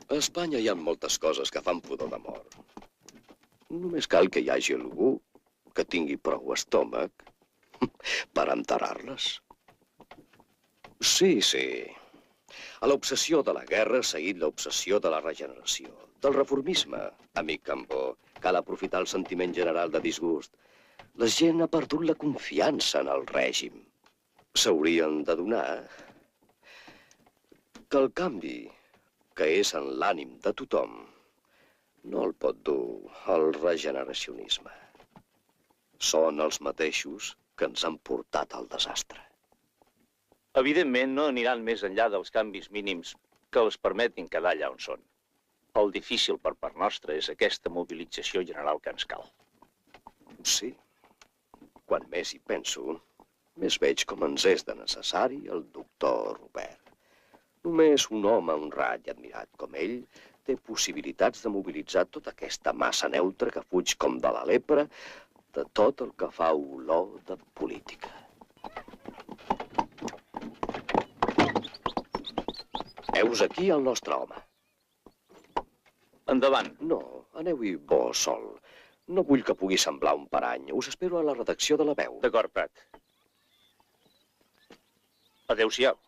A Espanya hi ha moltes coses que fan pudor de mort. Només cal que hi hagi algú que tingui prou estómac per enterrar-les. Sí, sí. A l'obsessió de la guerra ha seguit l'obsessió de la regeneració, del reformisme, amic Cambó. Cal aprofitar el sentiment general de disgust. La gent ha perdut la confiança en el règim. S'haurien d'adonar que el canvi, que és en l'ànim de tothom, no el pot dur el regeneracionisme. Són els mateixos que ens han portat al desastre. Evidentment, no aniran més enllà dels canvis mínims que els permetin quedar allà on són. El difícil per part nostra és aquesta mobilització general que ens cal. Sí. Quan més hi penso, més veig com ens és de necessari el doctor Robert. Només un home honrat i admirat com ell té possibilitats de mobilitzar tota aquesta massa neutra que fuig com de la lepra de tot el que fa olor de política. Heus aquí el nostre home. Endavant. No, aneu-hi vos sol. No vull que pugui semblar un parany. Us espero a la redacció de La Veu. D'acord, Prat. Adéu-siau.